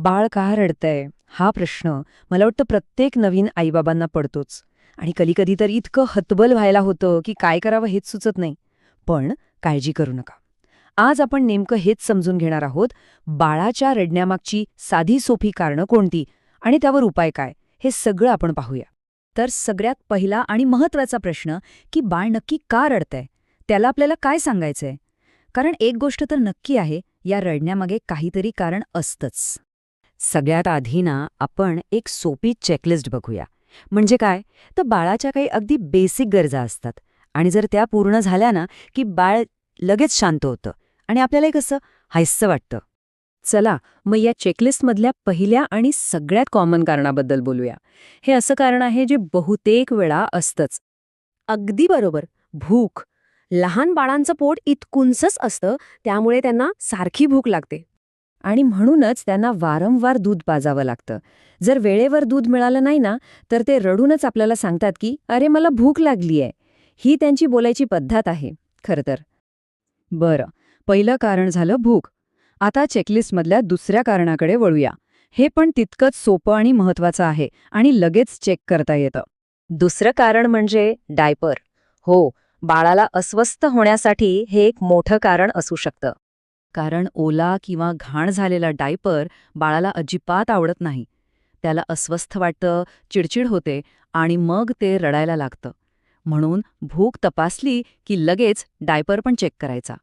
बाळ का रडतंय हा प्रश्न मला वाटतं प्रत्येक नवीन आईबाबांना पडतोच. आणि कधीकधी तर इतकं हतबल व्हायला होतं की काय करावं हेच सुचत नाही. पण काळजी करू नका. आज आपण नेमकं हेच समजून घेणार आहोत. बाळाच्या रडण्यामागची साधी सोपी कारणं कोणती आणि त्यावर उपाय काय, हे सगळं आपण पाहूया. तर सगळ्यात पहिला आणि महत्त्वाचा प्रश्न की बाळ नक्की का रडतंय, त्याला आपल्याला काय सांगायचंय? कारण एक गोष्ट तर नक्की आहे, या रडण्यामागे काहीतरी कारण असतंच. सगळ्यात आधी ना आपण एक सोपी चेकलिस्ट बघूया. म्हणजे काय, तर बाळाच्या काही अगदी बेसिक गरजा असतात आणि जर त्या पूर्ण झाल्या ना की बाळ लगेच शांत होतं आणि आपल्याला कसं हायसं वाटतं. चला मग या चेकलिस्टमधल्या पहिल्या आणि सगळ्यात कॉमन कारणाबद्दल बोलूया. हे असं कारण आहे जे बहुतेक वेळा असतंच. अगदी बरोबर. भूक. लहान बाळांचं पोट इतकुंचंच असतं, त्यामुळे त्यांना सारखी भूक लागते. आणि म्हणूनच त्यांना वारंवार दूध पाजावं लागतं. जर वेळेवर दूध मिळालं नाही ना तर ते रडूनच आपल्याला सांगतात की अरे मला भूक लागलीये. ही त्यांची बोलायची पद्धत आहे खरं तर. बरं, पहिलं कारण झालं भूक. आता चेकलिस्टमधल्या दुसऱ्या कारणाकडे वळूया. हे पण तितकंच सोपं आणि महत्वाचं आहे आणि लगेच चेक करता येतं. दुसरं कारण म्हणजे डायपर. हो, बाळाला अस्वस्थ होण्यासाठी हे एक मोठं कारण असू शकतं. कारण ओला किंवा घाण झालेला डायपर बाळाला अजिबात आवडत नाही. त्याला अस्वस्थ वाटतं, चिडचिड होते आणि मग ते रडायला लागतं. म्हणून भूक तपासली की लगेच डायपर पण चेक करायचा.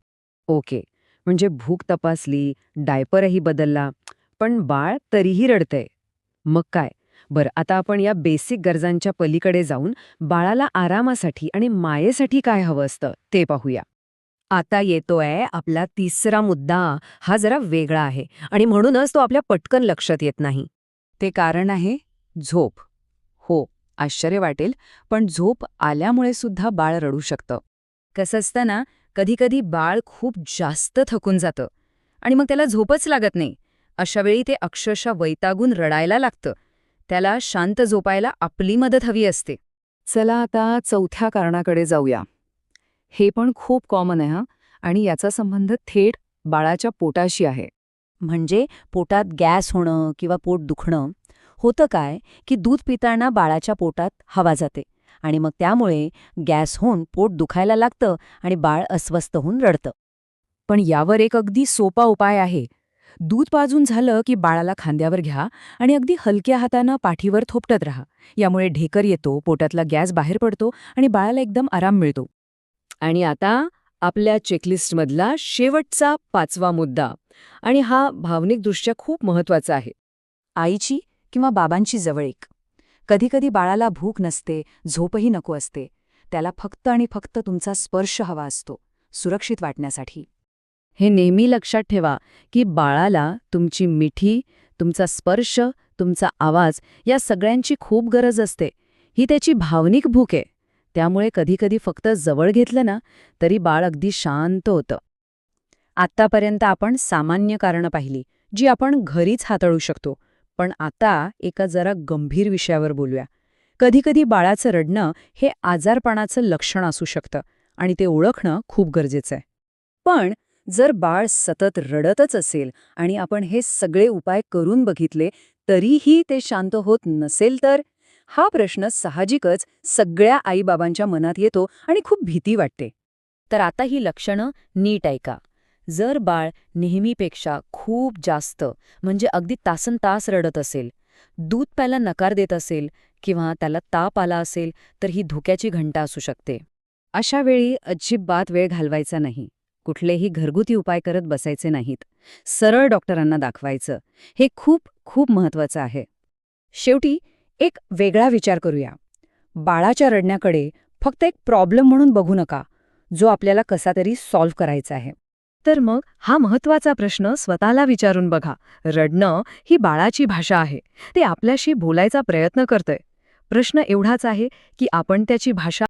ओके, म्हणजे भूक तपासली, डायपरही बदलला, पण बाळ तरीही रडतंय. मग काय? बरं, आता आपण या बेसिक गरजांच्या पलीकडे जाऊन बाळाला आरामासाठी आणि मायेसाठी काय हवं असतं ते पाहूया. आता येतोय आपला तिसरा मुद्दा. हा जरा वेगळा आहे आणि म्हणूनच तो आपल्या पटकन लक्षात येत नाही. ते कारण आहे झोप. हो, आश्चर्य वाटेल, पण झोप आल्यामुळे सुद्धा बाळ रडू शकतं. कसं असतं ना, कधीकधी बाळ खूप जास्त थकून जातं आणि मग त्याला झोपच लागत नाही. अशावेळी ते अक्षरशः वैतागून रडायला लागतं. त्याला शांत झोपायला आपली मदत हवी असते. चला आता चौथ्या कारणाकडे जाऊया. हे पण खूप कॉमन आहे आणि याचा संबंध थेट बाळाच्या पोटाशी आहे. म्हणजे पोटात गॅस होणं किंवा पोट दुखणं. होतं काय की दूध पिताना बाळाच्या पोटात हवा जाते आणि मग त्यामुळे गॅस होऊन पोट दुखायला लागतं आणि बाळ अस्वस्थ होऊन रडतं. पण यावर एक अगदी सोपा उपाय आहे. दूध पाजून झालं की बाळाला खांद्यावर घ्या आणि अगदी हलक्या हातानं पाठीवर थोपटत राहा. यामुळे ढेकर येतो, पोटातला गॅस बाहेर पडतो आणि बाळाला एकदम आराम मिळतो. आणि आता आपल्या चेकलिस्टमधला शेवटचा पाचवा मुद्दा, आणि हा भावनिकदृष्ट्या खूप महत्वाचा आहे. आईची किंवा बाबांची जवळीक. कधीकधी बाळाला भूक नसते, झोपही नको असते. त्याला फक्त आणि फक्त तुमचा स्पर्श हवा असतो, सुरक्षित वाटण्यासाठी. हे नेहमी लक्षात ठेवा की बाळाला तुमची मिठी, तुमचा स्पर्श, तुमचा आवाज या सगळ्यांची खूप गरज असते. ही त्याची भावनिक भूक आहे. त्यामुळे कधीकधी फक्त जवळ घेतलं ना तरी बाळ अगदी शांत होतं. आत्तापर्यंत आपण सामान्य कारणं पाहिली, जी आपण घरीच हाताळू शकतो. पण आता एका जरा गंभीर विषयावर बोलूया. कधीकधी बाळाचं रडणं हे आजारपणाचं लक्षण असू शकतं आणि ते ओळखणं खूप गरजेचं आहे. पण जर बाळ सतत रडतच असेल आणि आपण हे सगळे उपाय करून बघितले तरीही ते शांत होत नसेल तर हा प्रश्न साहजिकच सगळ्या आईबाबांच्या मनात येतो आणि खूप भीती वाटते. तर आता ही लक्षणं नीट ऐका. जर बाळ नेहमीपेक्षा खूप जास्त म्हणजे अगदी तासनतास रडत असेल, दूध प्यायला नकार देत असेल किंवा त्याला ताप आला असेल तर ही धोक्याची घंटा असू शकते. अशा वेळी अजिबात वेळ घालवायचा नाही. कुठलेही घरगुती उपाय करत बसायचे नाहीत. सरळ डॉक्टरांना दाखवायचं. हे खूप खूप महत्वाचं आहे. शेवटी एक वेगळा विचार करूया. बाळाच्या रडण्याकडे फक्त एक प्रॉब्लेम म्हणून बघू नका, जो आपल्याला कसा तरी सॉल्व्ह करायचा आहे. तर मग हा महत्वाचा प्रश्न स्वतःला विचारून बघा. रडणं ही बाळाची भाषा आहे. ते आपल्याशी बोलायचा प्रयत्न करतंय. प्रश्न एवढाच आहे की आपण त्याची भाषा